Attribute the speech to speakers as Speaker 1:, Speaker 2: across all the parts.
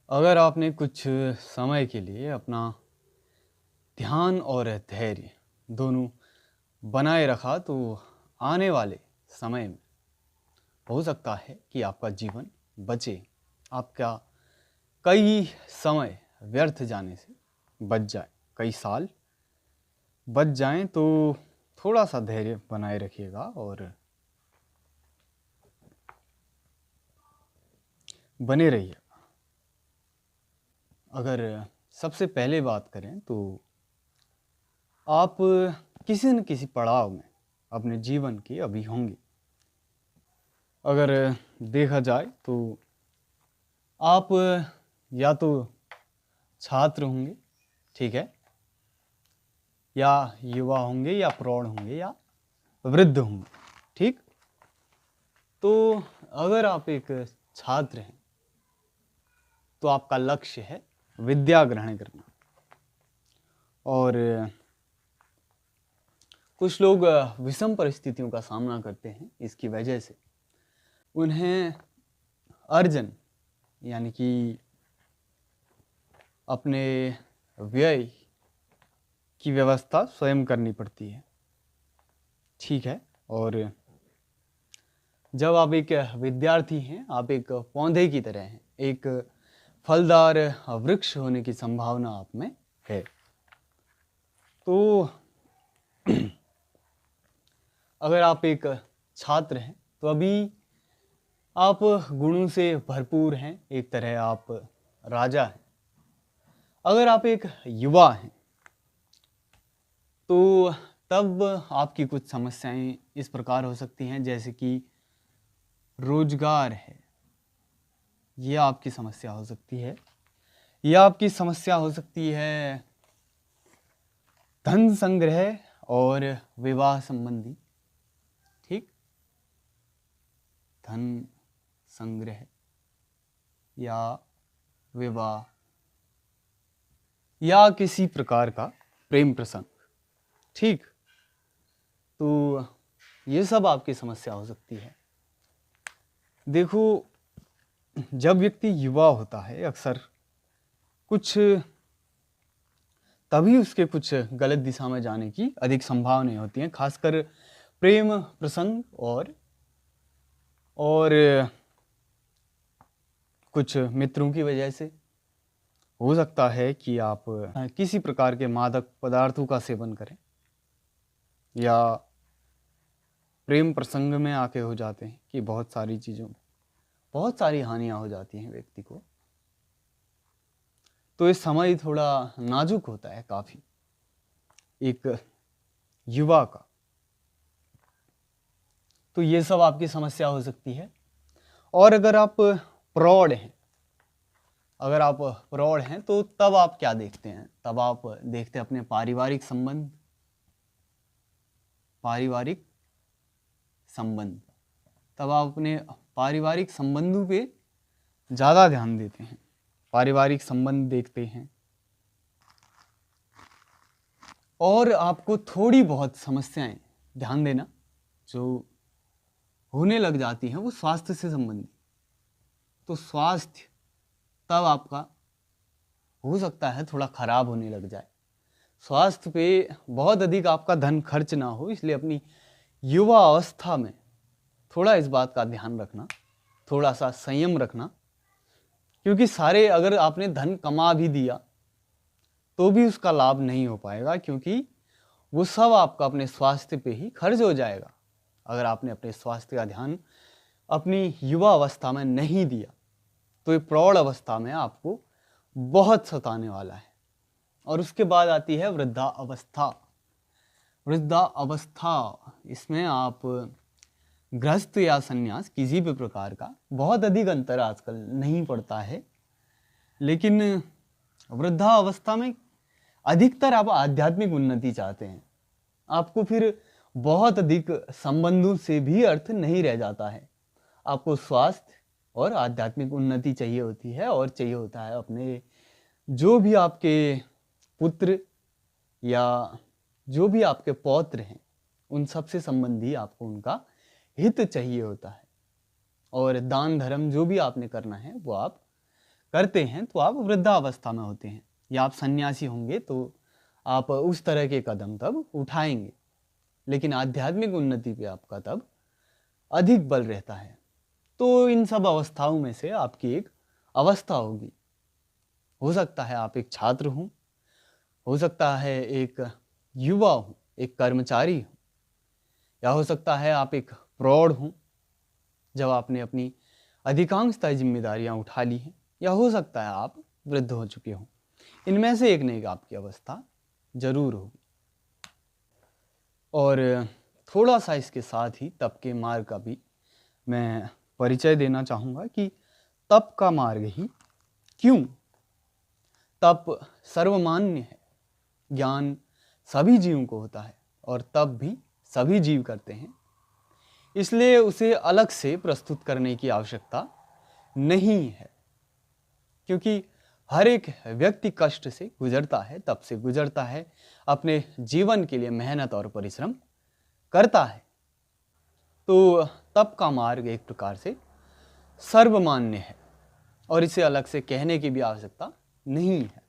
Speaker 1: अगर आपने कुछ समय के लिए अपना ध्यान और धैर्य दोनों बनाए रखा तो आने वाले समय में हो सकता है कि आपका जीवन बचे, आपका कई समय व्यर्थ जाने से बच जाए, कई साल बच जाएं। तो थोड़ा सा धैर्य बनाए रखिएगा और बने रहिए। अगर सबसे पहले बात करें तो आप किसी न किसी पड़ाव में अपने जीवन के अभी होंगे। अगर देखा जाए तो आप या तो छात्र होंगे, ठीक है, या युवा होंगे, या प्रौढ़ होंगे, या वृद्ध होंगे, ठीक। तो अगर आप एक छात्र हैं तो आपका लक्ष्य है विद्या ग्रहण करना। और कुछ लोग विषम परिस्थितियों का सामना करते हैं, इसकी वजह से उन्हें अर्जन यानी कि अपने व्यय की व्यवस्था स्वयं करनी पड़ती है, ठीक है। और जब आप एक विद्यार्थी हैं, आप एक पौधे की तरह हैं, एक फलदार वृक्ष होने की संभावना आप में है। तो अगर आप एक छात्र हैं तो अभी आप गुणों से भरपूर हैं, एक तरह आप राजा हैं। अगर आप एक युवा हैं तो तब आपकी कुछ समस्याएं इस प्रकार हो सकती हैं, जैसे कि रोजगार है, यह आपकी समस्या हो सकती है, या आपकी समस्या हो सकती है धन संग्रह और विवाह संबंधी, ठीक। धन संग्रह या विवाह या किसी प्रकार का प्रेम प्रसंग, ठीक। तो ये सब आपकी समस्या हो सकती है। देखो, जब व्यक्ति युवा होता है अक्सर कुछ तभी उसके कुछ गलत दिशा में जाने की अधिक संभावनाएं होती हैं, खासकर प्रेम प्रसंग और कुछ मित्रों की वजह से। हो सकता है कि आप किसी प्रकार के मादक पदार्थों का सेवन करें या प्रेम प्रसंग में आके हो जाते हैं कि बहुत सारी हानियां हो जाती हैं व्यक्ति को। तो इस समय थोड़ा नाजुक होता है काफी एक युवा का। तो ये सब आपकी समस्या हो सकती है। और अगर आप प्रौढ़ हैं तो तब आप क्या देखते हैं? तब आप देखते हैं अपने पारिवारिक संबंध। तब आप अपने पारिवारिक संबंधों पे ज़्यादा ध्यान देते हैं, पारिवारिक संबंध देखते हैं। और आपको थोड़ी बहुत समस्याएं, ध्यान देना, जो होने लग जाती हैं वो स्वास्थ्य से संबंधित। तो स्वास्थ्य तब आपका हो सकता है थोड़ा खराब होने लग जाए। स्वास्थ्य पे बहुत अधिक आपका धन खर्च ना हो, इसलिए अपनी युवा अवस्था में थोड़ा इस बात का ध्यान रखना, थोड़ा सा संयम रखना। क्योंकि अगर आपने धन कमा भी दिया तो भी उसका लाभ नहीं हो पाएगा, क्योंकि वो सब आपका अपने स्वास्थ्य पे ही खर्च हो जाएगा। अगर आपने अपने स्वास्थ्य का ध्यान अपनी युवा अवस्था में नहीं दिया तो ये प्रौढ़ अवस्था में आपको बहुत सताने वाला है। और उसके बाद आती है वृद्धावस्था। इसमें आप गृहस्थ या संन्यास किसी भी प्रकार का बहुत अधिक अंतर आजकल नहीं पड़ता है, लेकिन वृद्धावस्था में अधिकतर आप आध्यात्मिक उन्नति चाहते हैं। आपको फिर बहुत अधिक संबंधों से भी अर्थ नहीं रह जाता है। आपको स्वास्थ्य और आध्यात्मिक उन्नति चाहिए होती है, और चाहिए होता है अपने जो भी आपके पुत्र या जो भी आपके पौत्र हैं उन सब से संबंधी आपको उनका हित चाहिए होता है। और दान धर्म जो भी आपने करना है वो आप करते हैं तो आप वृद्धावस्था में होते हैं, या आप सन्यासी होंगे तो आप उस तरह के कदम तब उठाएंगे, लेकिन आध्यात्मिक उन्नति पे आपका तब अधिक बल रहता है। तो इन सब अवस्थाओं में से आपकी एक अवस्था होगी। हो सकता है आप एक छात्र हो सकता है एक युवा हो, एक कर्मचारी हो, या हो सकता है आप एक प्रौढ़ हो जब आपने अपनी अधिकांशतः जिम्मेदारियां उठा ली हैं, या हो सकता है आप वृद्ध हो चुके हो। इनमें से एक न एक आपकी अवस्था जरूर होगी। और थोड़ा सा इसके साथ ही तप के मार्ग का भी मैं परिचय देना चाहूँगा कि तप का मार्ग ही क्यों। तप सर्वमान्य है, ज्ञान सभी जीवों को होता है और तप भी सभी जीव करते हैं, इसलिए उसे अलग से प्रस्तुत करने की आवश्यकता नहीं है, क्योंकि हर एक व्यक्ति कष्ट से गुजरता है, तप से गुजरता है, अपने जीवन के लिए मेहनत और परिश्रम करता है। तो तप का मार्ग एक प्रकार से सर्वमान्य है और इसे अलग से कहने की भी आवश्यकता नहीं है।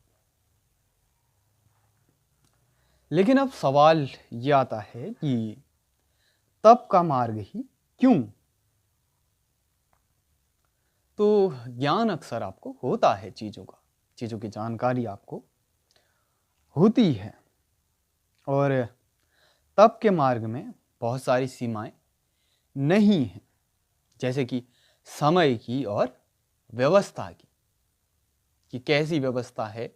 Speaker 1: लेकिन अब सवाल ये आता है कि तप का मार्ग ही क्यों। तो ज्ञान अक्सर आपको होता है, चीज़ों की जानकारी आपको होती है, और तप के मार्ग में बहुत सारी सीमाएं नहीं हैं, जैसे कि समय की और व्यवस्था की, कि कैसी व्यवस्था है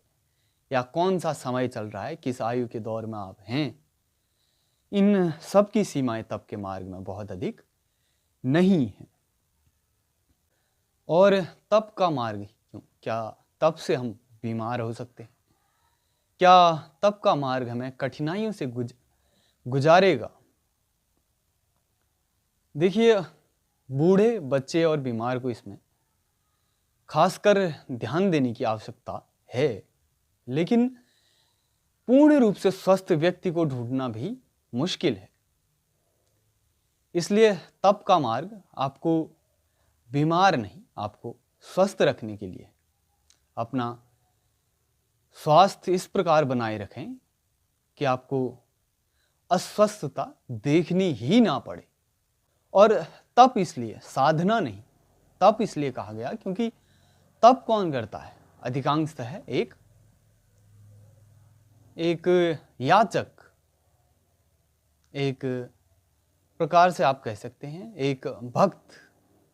Speaker 1: या कौन सा समय चल रहा है, किस आयु के दौर में आप हैं। इन सब की सीमाएं तप के मार्ग में बहुत अधिक नहीं है। और तप का मार्ग क्यों? क्या तप से हम बीमार हो सकते हैं? क्या तप का मार्ग हमें कठिनाइयों से गुजारेगा? देखिए, बूढ़े, बच्चे और बीमार को इसमें खासकर ध्यान देने की आवश्यकता है, लेकिन पूर्ण रूप से स्वस्थ व्यक्ति को ढूंढना भी मुश्किल है। इसलिए तप का मार्ग आपको बीमार नहीं, आपको स्वस्थ रखने के लिए अपना स्वास्थ्य इस प्रकार बनाए रखें कि आपको अस्वस्थता देखनी ही ना पड़े। और तप इसलिए, साधना नहीं, तप इसलिए कहा गया क्योंकि तप कौन करता है? अधिकांशतः एक याचक, एक प्रकार से आप कह सकते हैं एक भक्त।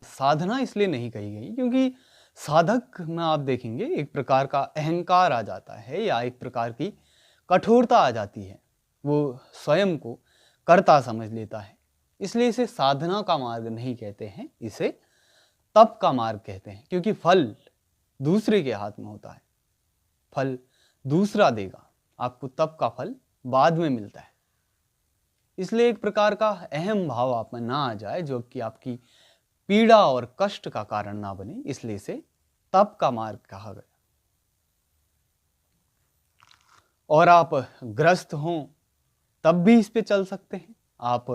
Speaker 1: साधना इसलिए नहीं कही गई क्योंकि साधक में आप देखेंगे एक प्रकार का अहंकार आ जाता है, या एक प्रकार की कठोरता आ जाती है, वो स्वयं को कर्ता समझ लेता है। इसलिए इसे साधना का मार्ग नहीं कहते हैं, इसे तप का मार्ग कहते हैं, क्योंकि फल दूसरे के हाथ में होता है, फल दूसरा देगा, आपको तप का फल बाद में मिलता है। इसलिए एक प्रकार का अहम भाव आप में ना आ जाए जो कि आपकी पीड़ा और कष्ट का कारण ना बने, इसलिए इसे तप का मार्ग कहा गया। और आप ग्रस्त हों तब भी इस पे चल सकते हैं, आप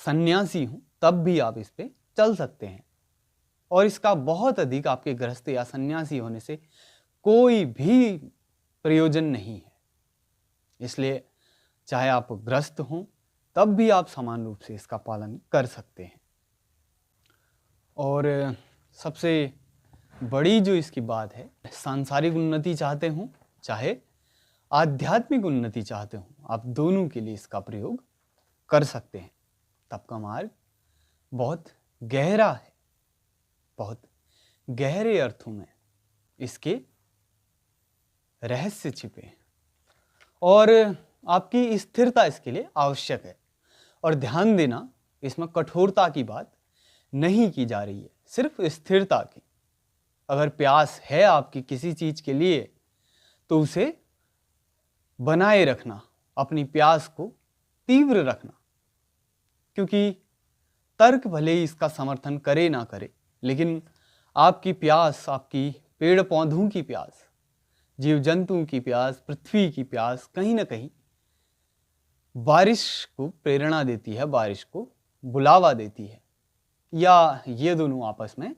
Speaker 1: सन्यासी हों तब भी आप इस पे चल सकते हैं, और इसका बहुत अधिक आपके गृहस्थ या सन्यासी होने से कोई भी प्रयोजन नहीं है। इसलिए चाहे आप ग्रस्त हों तब भी आप समान रूप से इसका पालन कर सकते हैं। और सबसे बड़ी जो इसकी बात है, सांसारिक उन्नति चाहते हों चाहे आध्यात्मिक उन्नति चाहते हों, आप दोनों के लिए इसका प्रयोग कर सकते हैं। तप का मार्ग बहुत गहरा है, बहुत गहरे अर्थों में इसके रहस्य छिपे हैं, और आपकी स्थिरता इसके लिए आवश्यक है। और ध्यान देना, इसमें कठोरता की बात नहीं की जा रही है, सिर्फ स्थिरता की। अगर प्यास है आपकी किसी चीज के लिए तो उसे बनाए रखना, अपनी प्यास को तीव्र रखना, क्योंकि तर्क भले ही इसका समर्थन करे ना करे, लेकिन आपकी प्यास, आपकी पेड़ पौधों की प्यास, जीव जंतुओं की प्यास, पृथ्वी की प्यास कहीं ना कहीं बारिश को प्रेरणा देती है, बारिश को बुलावा देती है, या ये दोनों आपस में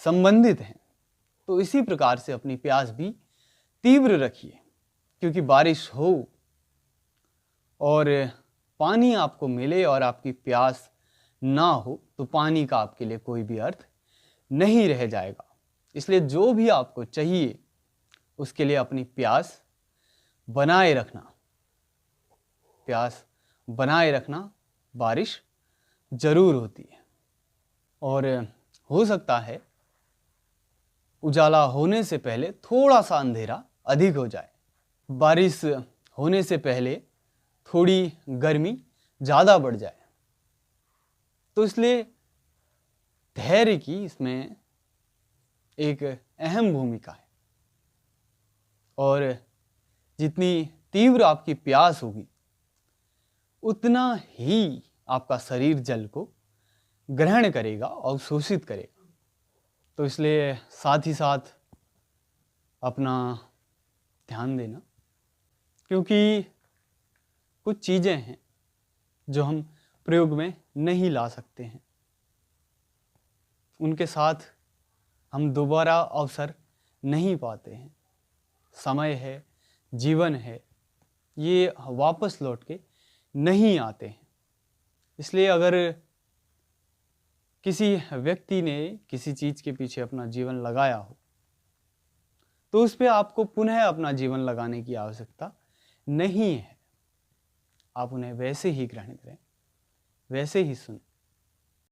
Speaker 1: संबंधित हैं। तो इसी प्रकार से अपनी प्यास भी तीव्र रखिए, क्योंकि बारिश हो और पानी आपको मिले और आपकी प्यास ना हो तो पानी का आपके लिए कोई भी अर्थ नहीं रह जाएगा। इसलिए जो भी आपको चाहिए उसके लिए अपनी प्यास बनाए रखना, प्यास बनाए रखना बारिश जरूर होती है। और हो सकता है उजाला होने से पहले थोड़ा सा अंधेरा अधिक हो जाए, बारिश होने से पहले थोड़ी गर्मी ज़्यादा बढ़ जाए। तो इसलिए धैर्य की इसमें एक अहम भूमिका है, और जितनी तीव्र आपकी प्यास होगी उतना ही आपका शरीर जल को ग्रहण करेगा और शोषित करेगा। तो इसलिए साथ ही साथ अपना ध्यान देना, क्योंकि कुछ चीज़ें हैं जो हम प्रयोग में नहीं ला सकते हैं, उनके साथ हम दोबारा अवसर नहीं पाते हैं। समय है, जीवन है, ये वापस लौट के नहीं आते हैं। इसलिए अगर किसी व्यक्ति ने किसी चीज़ के पीछे अपना जीवन लगाया हो तो उस पर आपको पुनः अपना जीवन लगाने की आवश्यकता नहीं है। आप उन्हें वैसे ही ग्रहण करें, वैसे ही सुनें।